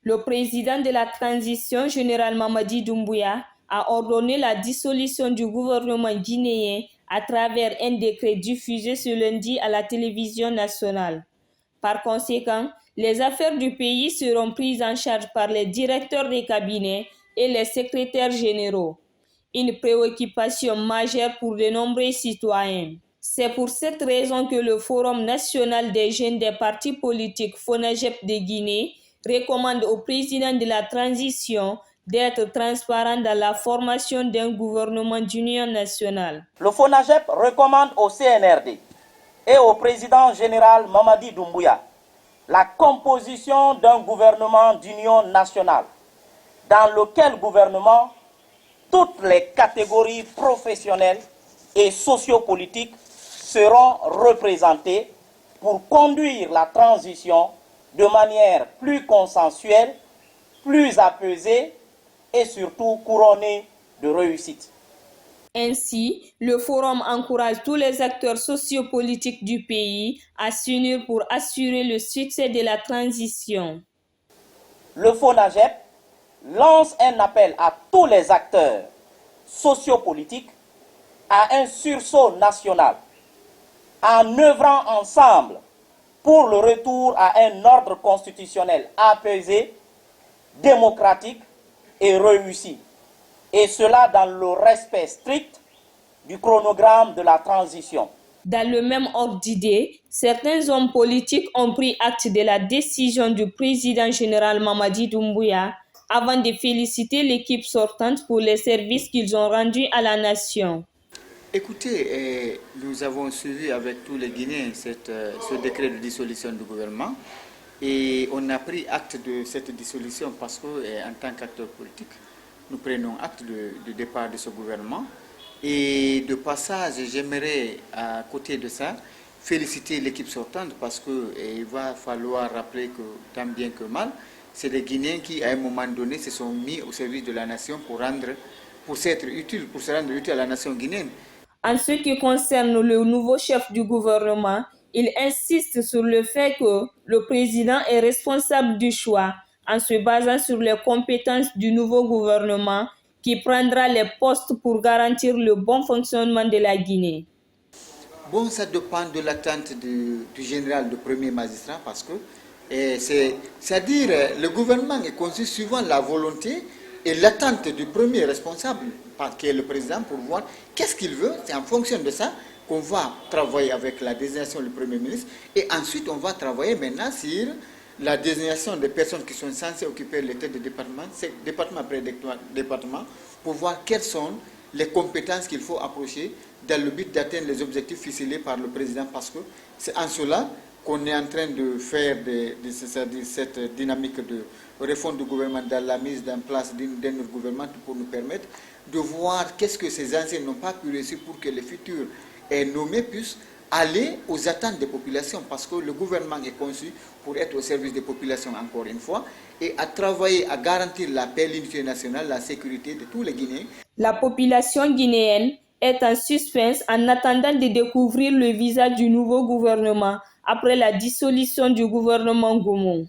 Le président de la transition, général Mamadi Doumbouya, a ordonné la dissolution du gouvernement guinéen à travers un décret diffusé ce lundi à la télévision nationale. Par conséquent, les affaires du pays seront prises en charge par les directeurs des cabinets et les secrétaires généraux. Une préoccupation majeure pour de nombreux citoyens. C'est pour cette raison que le Forum national des jeunes des partis politiques FONAGEP de Guinée recommande au président de la transition d'être transparent dans la formation d'un gouvernement d'union nationale. Le FONAGEP recommande au CNRD et au président général Mamadi Doumbouya la composition d'un gouvernement d'union nationale dans lequel gouvernement toutes les catégories professionnelles et sociopolitiques seront représentées pour conduire la transition de manière plus consensuelle, plus apaisée et surtout couronnée de réussite. Ainsi, le forum encourage tous les acteurs sociopolitiques du pays à s'unir pour assurer le succès de la transition. Le FONAGEP lance un appel à tous les acteurs sociopolitiques à un sursaut national en œuvrant ensemble pour le retour à un ordre constitutionnel apaisé, démocratique et réussi. Et cela dans le respect strict du chronogramme de la transition. Dans le même ordre d'idée, certains hommes politiques ont pris acte de la décision du président général Mamadi Doumbouya avant de féliciter l'équipe sortante pour les services qu'ils ont rendus à la nation. Écoutez, nous avons suivi avec tous les Guinéens ce décret de dissolution du gouvernement et on a pris acte de cette dissolution parce qu'en tant qu'acteur politique, nous prenons acte du départ de ce gouvernement. Et de passage, j'aimerais, à côté de ça, féliciter l'équipe sortante parce qu'il va falloir rappeler que, tant bien que mal, c'est les Guinéens qui, à un moment donné, se sont mis au service de la nation pour se rendre utile à la nation guinéenne. En ce qui concerne le nouveau chef du gouvernement, il insiste sur le fait que le président est responsable du choix en se basant sur les compétences du nouveau gouvernement qui prendra les postes pour garantir le bon fonctionnement de la Guinée. Bon, ça dépend de l'attente du général, du premier magistrat, parce que c'est-à-dire le gouvernement est conçu suivant la volonté et l'attente du premier responsable, qui est le président, pour voir qu'est-ce qu'il veut. C'est en fonction de ça qu'on va travailler avec la désignation du premier ministre et ensuite on va travailler maintenant sur la désignation des personnes qui sont censées occuper les têtes de département, département après département, pour voir quelles sont les compétences qu'il faut approcher dans le but d'atteindre les objectifs ficelés par le président, parce que c'est en cela qu'on est en train de faire cette dynamique de réforme du gouvernement dans la mise en place d'un autre gouvernement pour nous permettre de voir qu'est-ce que ces anciens n'ont pas pu réussir pour que les futurs nommés puissent aller aux attentes des populations, parce que le gouvernement est conçu pour être au service des populations encore une fois et à travailler à garantir la paix, l'unité nationale, la sécurité de tous les Guinéens. La population guinéenne est en suspense en attendant de découvrir le visage du nouveau gouvernement après la dissolution du gouvernement Goumou.